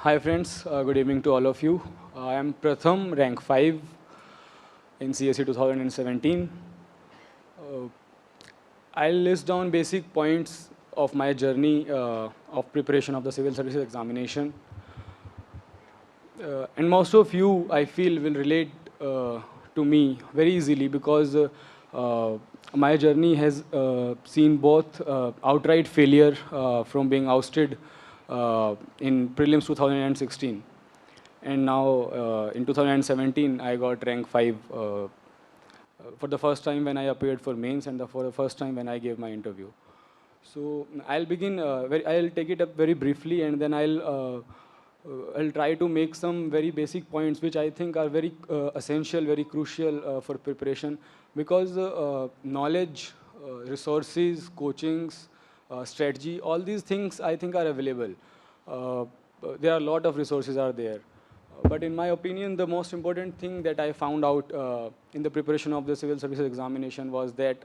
Hi friends, good evening to all of you. I am Pratham, rank 5 in CSE 2017. Uh, I'll list down basic points of my journey of preparation of the civil services examination. And most of you, I feel, will relate to me very easily because my journey has seen both outright failure from being ousted in prelims 2016, and now in 2017 I got rank 5 for the first time when I appeared for mains and for the first time when I gave my interview. So I'll begin. I'll take it up very briefly, and then I'll try to make some very basic points which I think are very essential, very crucial for preparation, because knowledge, resources, coachings, strategy, all these things I think are available. Uh, there are a lot of resources are there. But in my opinion, the most important thing that I found out in the preparation of the civil services examination was that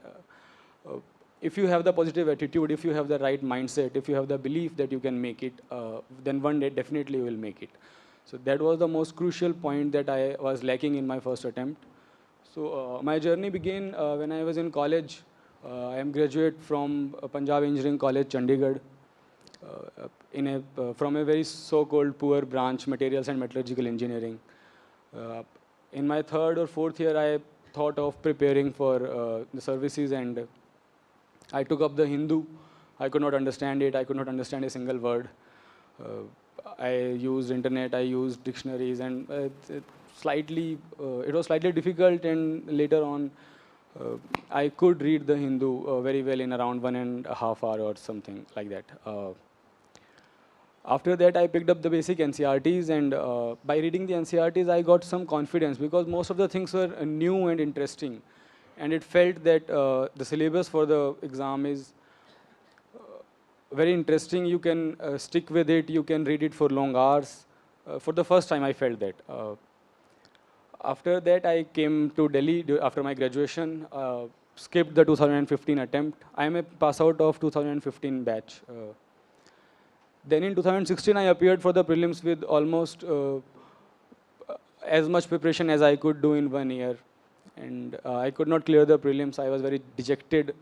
if you have the positive attitude, if you have the right mindset, if you have the belief that you can make it, then one day definitely you will make it. So that was the most crucial point that I was lacking in my first attempt. So my journey began when I was in college. I am graduate from Punjab Engineering College, Chandigarh, from a very so-called poor branch, materials and metallurgical engineering. In my third or fourth year, I thought of preparing for the services, and I took up the Hindu. I could not understand it. I could not understand a single word. I used internet. I used dictionaries, and it was slightly difficult. And later on, I could read the Hindu very well in around 1.5 hours or something like that. After that, I picked up the basic NCRTs, and by reading the NCRTs, I got some confidence because most of the things were new and interesting. And it felt that the syllabus for the exam is very interesting. You can stick with it. You can read it for long hours. For the first time, I felt that. After that, I came to Delhi after my graduation, skipped the 2015 attempt. I am a pass out of 2015 batch. Then in 2016, I appeared for the prelims with almost as much preparation as I could do in 1 year. And I could not clear the prelims. I was very dejected.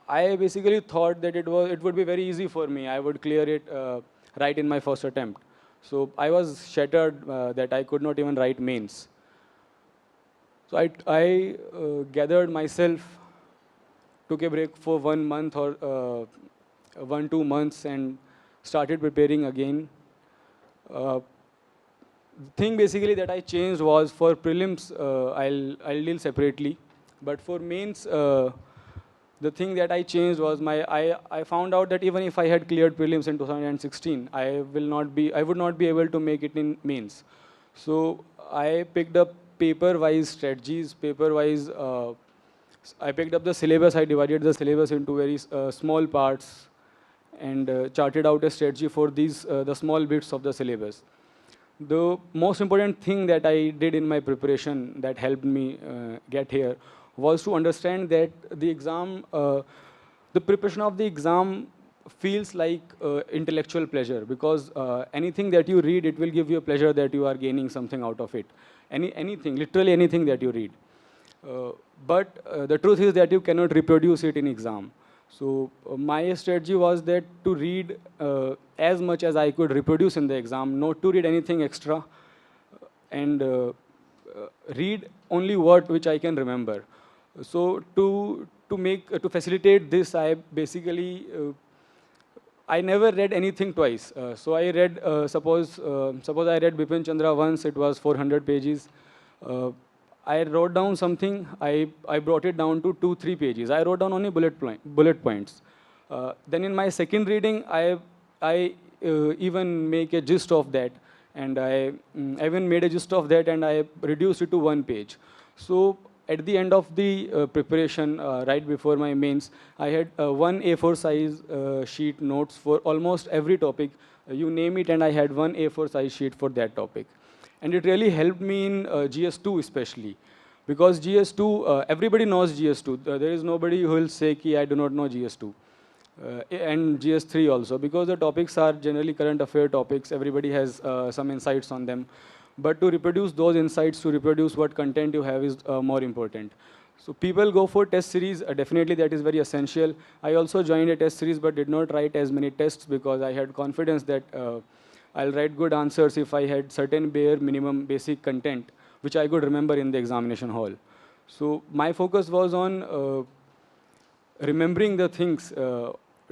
I basically thought that it would be very easy for me. I would clear it right in my first attempt. So I was shattered that I could not even write mains. So I gathered myself, took a break for 1 month or 1-2 months, and started preparing again. The thing basically that I changed was for prelims, I'll deal separately. But for mains, the thing that I changed was I found out that even if I had cleared prelims in 2016, I would not be able to make it in mains. So I picked up paper-wise strategies, paper-wise. I picked up the syllabus. I divided the syllabus into very small parts, and charted out a strategy for these the small bits of the syllabus. The most important thing that I did in my preparation that helped me get here was to understand that the exam, the preparation of the exam feels like intellectual pleasure, because anything that you read, it will give you a pleasure that you are gaining something out of it. Anything, literally anything that you read. But the truth is that you cannot reproduce it in exam. So my strategy was that to read as much as I could reproduce in the exam, not to read anything extra, and read only which I can remember. So to facilitate this, I basically I never read anything twice. So I read suppose I read Bipin Chandra once. It was 400 pages. I wrote down something. I brought it down to 2-3 pages. I wrote down only bullet points. Then in my second reading, I even make a gist of that, and I even made a gist of that, and I reduced it to 1 page. So at the end of the preparation, right before my mains, I had 1 A4 size sheet notes for almost every topic. You name it, and I had 1 A4 size sheet for that topic. And it really helped me in GS2 especially. Because GS2, everybody knows GS2. There is nobody who will say, I do not know GS2. and GS3 also, because the topics are generally current affair topics. Everybody has some insights on them. But to reproduce those insights, to reproduce what content you have is more important. So people go for test series. Definitely that is very essential. I also joined a test series but did not write as many tests because I had confidence that I'll write good answers if I had certain bare minimum basic content which I could remember in the examination hall. So my focus was on remembering the things,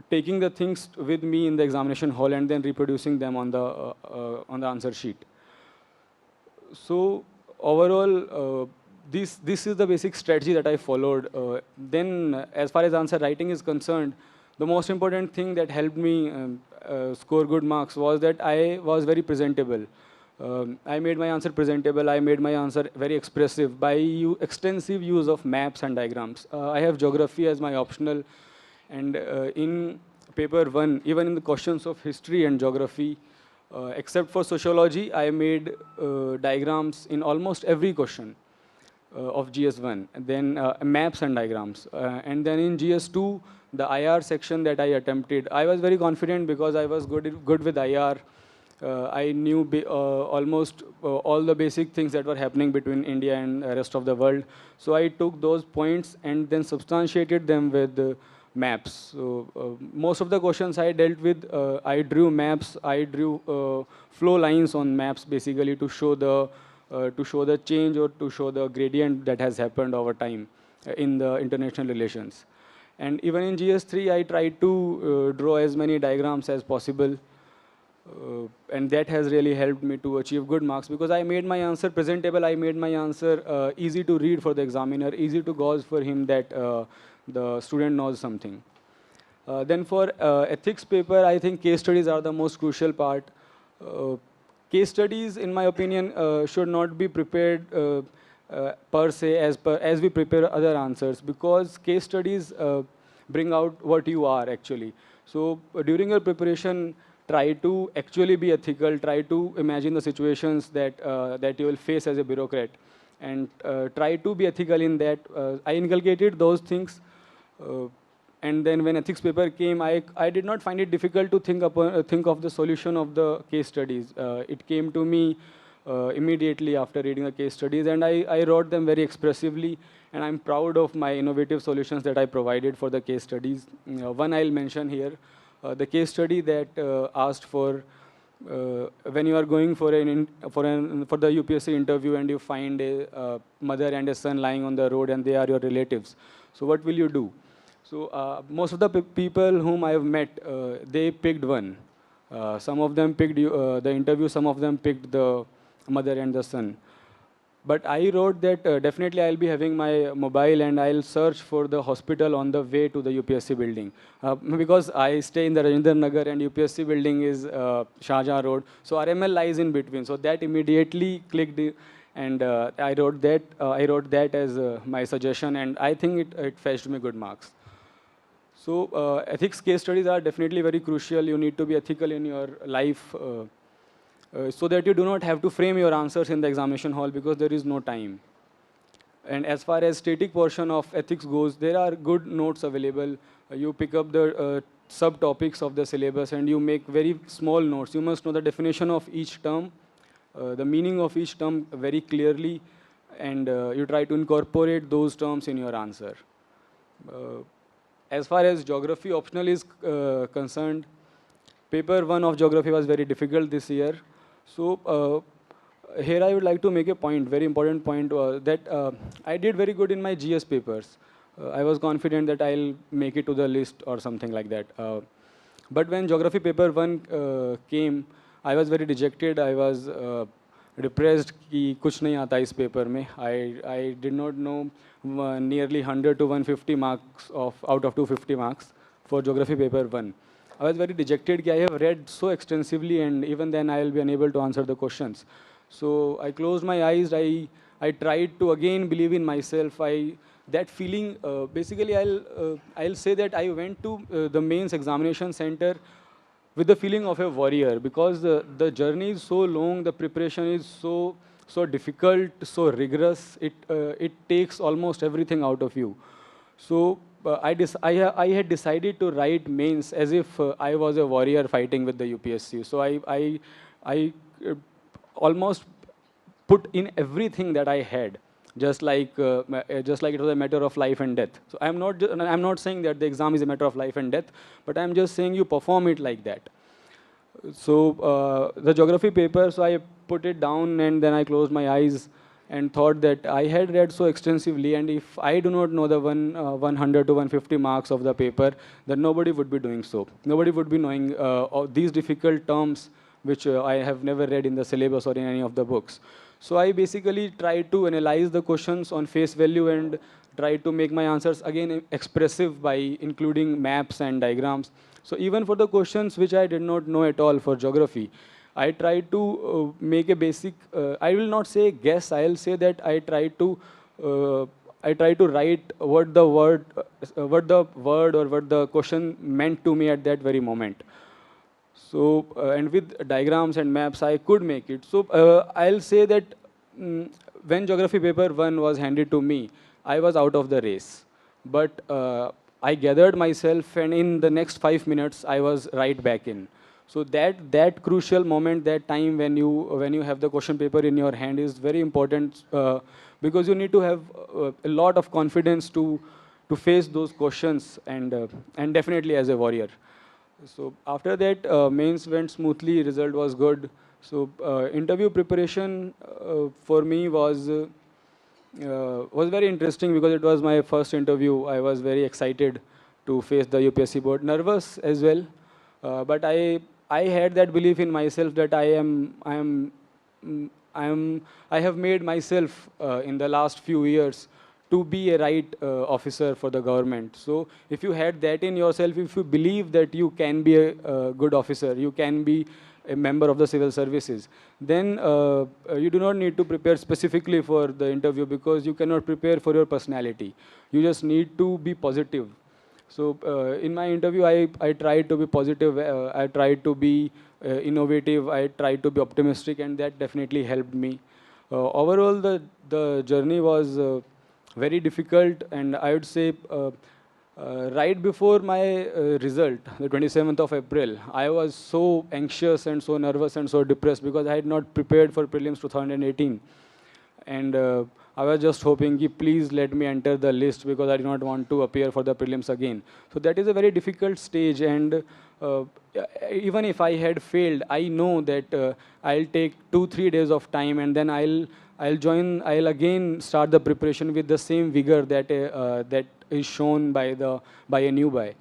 taking the things with me in the examination hall and then reproducing them on the answer sheet. So overall, this is the basic strategy that I followed. Then, as far as answer writing is concerned, the most important thing that helped me score good marks was that I was very presentable. I made my answer presentable. I made my answer very expressive by extensive use of maps and diagrams. I have geography as my optional, and in paper 1, even in the questions of history and geography, except for sociology, I made diagrams in almost every question of GS1, and then maps and diagrams. And then in GS2, the IR section that I attempted, I was very confident because I was good with IR. I knew almost all the basic things that were happening between India and the rest of the world. So I took those points and then substantiated them with maps. So most of the questions I dealt with, I drew maps. I drew flow lines on maps basically to show the change or to show the gradient that has happened over time in the international relations. And even in GS3, I tried to draw as many diagrams as possible. And that has really helped me to achieve good marks because I made my answer presentable. I made my answer easy to read for the examiner, easy to gauge for him that the student knows something. Then for ethics paper, I think case studies are the most crucial part. Case studies, in my opinion, should not be prepared per se as we prepare other answers because case studies bring out what you are actually. So during your preparation, try to actually be ethical, try to imagine the situations that you will face as a bureaucrat, and try to be ethical in that. I inculcated those things, and then when ethics paper came, I did not find it difficult to think of the solution of the case studies. It came to me immediately after reading the case studies, and I wrote them very expressively, and I'm proud of my innovative solutions that I provided for the case studies. One I'll mention here. The case study that asked for when you are going for the UPSC interview and you find a mother and a son lying on the road and they are your relatives. So what will you do? So most of the people whom I have met, they picked one. Some of them picked the interview, some of them picked the mother and the son. But I wrote that definitely I'll be having my mobile and I'll search for the hospital on the way to the UPSC building. Because I stay in the Rajendra Nagar and UPSC building is Shahjahan Road. So RML lies in between. So that immediately clicked and I wrote that as my suggestion, and I think it fetched me good marks. So ethics case studies are definitely very crucial. You need to be ethical in your life. So that you do not have to frame your answers in the examination hall because there is no time. And as far as static portion of ethics goes, there are good notes available. You pick up the subtopics of the syllabus and you make very small notes. You must know the definition of each term, the meaning of each term very clearly, and you try to incorporate those terms in your answer. As far as geography optional is concerned, paper 1 of geography was very difficult this year. So here I would like to make a point, very important point, that I did very good in my GS papers. I was confident that I'll make it to the list or something like that. But when geography paper 1 came, I was very dejected. I was depressed कि कुछ नहीं आता इस paper में. I did not know nearly 100 to 150 marks out of 250 marks for geography paper 1. I was very dejected. I have read so extensively, and even then I will be unable to answer the questions. So I closed my eyes. I tried to again believe in myself. That feeling, basically, I'll say that I went to the mains examination center with the feeling of a warrior because the journey is so long, the preparation is so difficult, so rigorous. It takes almost everything out of you. So I had decided to write mains as if I was a warrior fighting with the UPSC. So I almost put in everything that I had, just like it was a matter of life and death. So I'm not saying that the exam is a matter of life and death, but I'm just saying you perform it like that. So the geography paper, so I put it down and then I closed my eyes and thought that I had read so extensively, and if I do not know the 100 to 150 marks of the paper, then nobody would be doing so. Nobody would be knowing all these difficult terms which I have never read in the syllabus or in any of the books. So I basically tried to analyze the questions on face value and tried to make my answers again expressive by including maps and diagrams. So even for the questions which I did not know at all for geography, I tried to make a basic, I will not say guess, I'll say that I tried to write what the word or what the question meant to me at that very moment. So, and with diagrams and maps, I could make it. So, I'll say that when geography paper 1 was handed to me, I was out of the race. But I gathered myself, and in the next 5 minutes, I was right back in. So that crucial moment, that time when you have the question paper in your hand is very important because you need to have a lot of confidence to face those questions and definitely as a warrior. So after that, mains went smoothly, result was good. So interview preparation for me was very interesting because it was my first interview. I was very excited to face the UPSC board, nervous as well, but I had that belief in myself that I have made myself in the last few years to be a right officer for the government. So if you had that in yourself, if you believe that you can be a good officer, you can be a member of the civil services, then you do not need to prepare specifically for the interview because you cannot prepare for your personality. You just need to be positive. So in my interview, I tried to be positive, I tried to be innovative, I tried to be optimistic, and that definitely helped me. Overall, the journey was very difficult, and I would say right before my result, the 27th of April, I was so anxious and so nervous and so depressed because I had not prepared for prelims 2018. And I was just hoping, please let me enter the list because I do not want to appear for the prelims again. So that is a very difficult stage, and even if I had failed, I know that I'll take 2-3 days of time, and then I'll again start the preparation with the same vigor that that is shown by a newbie.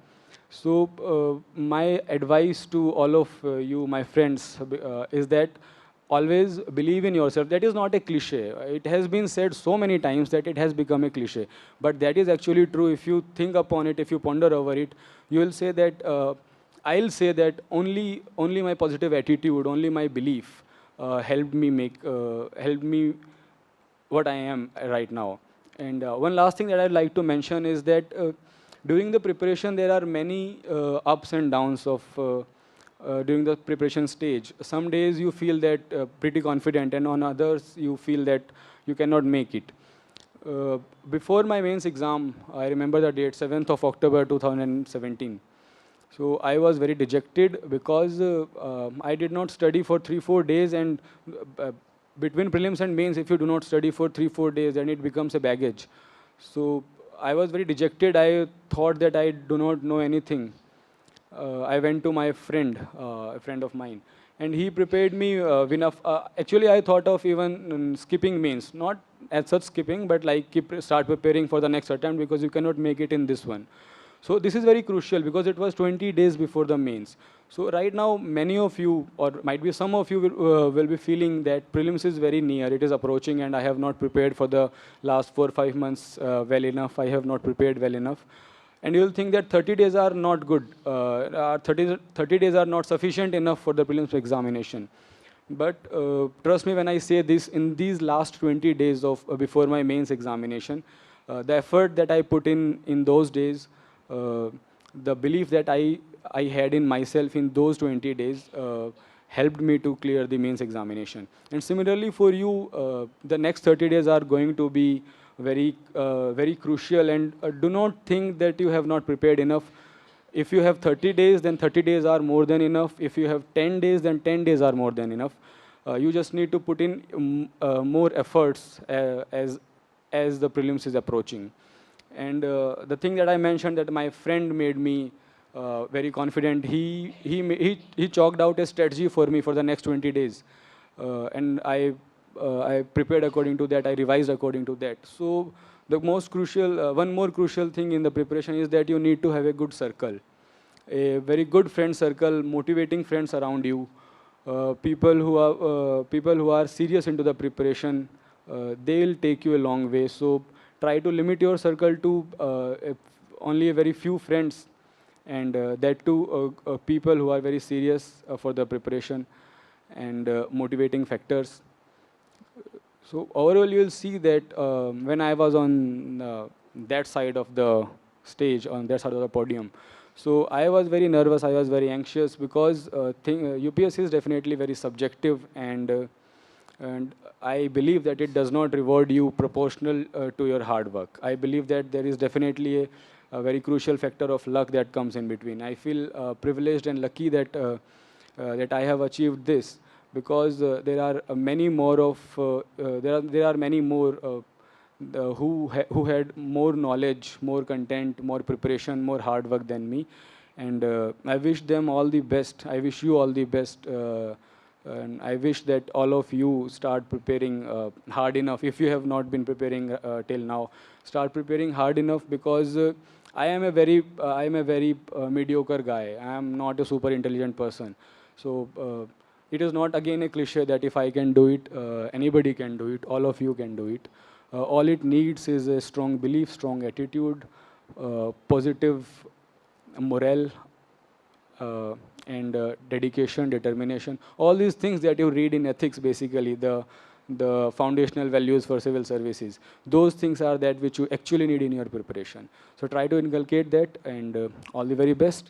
So my advice to all of you, my friends, is that always believe in yourself. That is not a cliche. It has been said so many times that it has become a cliche. But that is actually true. If you think upon it, if you ponder over it, you will say that, I'll say that only my positive attitude, only my belief helped me what I am right now. And one last thing that I'd like to mention is that during the preparation, there are many ups and downs of during the preparation stage. Some days you feel that pretty confident, and on others you feel that you cannot make it. Before my mains exam, I remember the date, 7th of October 2017. So I was very dejected because I did not study for 3-4 days, and between prelims and mains, if you do not study for 3-4 days, then it becomes a baggage. So I was very dejected. I thought that I do not know anything. I went to my friend, a friend of mine, and he prepared me enough. Actually, I thought of even skipping mains, not as such skipping, but like start preparing for the next attempt because you cannot make it in this one. So this is very crucial because it was 20 days before the mains. So right now, many of you, or might be some of you, will be feeling that prelims is very near. It is approaching, and I have not prepared for the last 4-5 months well enough. I have not prepared well enough. And you'll think that 30 days are not good. 30 days are not sufficient enough for the prelims examination. But trust me when I say this, in these last 20 days of before my mains examination, the effort that I put in those days, the belief that I had in myself in those 20 days helped me to clear the mains examination. And similarly for you, the next 30 days are going to be very crucial, and do not think that you have not prepared enough. If you have 30 days, then 30 days are more than enough. If you have 10 days, then 10 days are more than enough. You just need to put in more efforts as the prelims is approaching. And the thing that I mentioned, that my friend made me very confident. He chalked out a strategy for me for the next 20 days, and I prepared according to that. I revised according to that. So the most crucial, one more crucial thing in the preparation is that you need to have a good circle, a very good friend circle, motivating friends around you, people who are serious into the preparation. They'll take you a long way. So try to limit your circle to only a very few friends, and that too people who are very serious for the preparation, and motivating factors. So overall, you will see that when I was on that side of the stage, on that side of the podium, so I was very nervous, I was very anxious, because UPSC is definitely very subjective, and I believe that it does not reward you proportional to your hard work. I believe that there is definitely a very crucial factor of luck that comes in between. I feel privileged and lucky that that I have achieved this, because there are many more who had more knowledge, more content, more preparation, more hard work than me, and I wish them all the best. I wish you all the best, and I wish that all of you start preparing hard enough. If you have not been preparing till now, start preparing hard enough, because I am a very mediocre guy. I am not a super intelligent person. So it is not, again, a cliche that if I can do it, anybody can do it, all of you can do it. All it needs is a strong belief, strong attitude, positive morale, and dedication, determination. All these things that you read in ethics, basically, the foundational values for civil services. Those things are that which you actually need in your preparation. So try to inculcate that, and all the very best.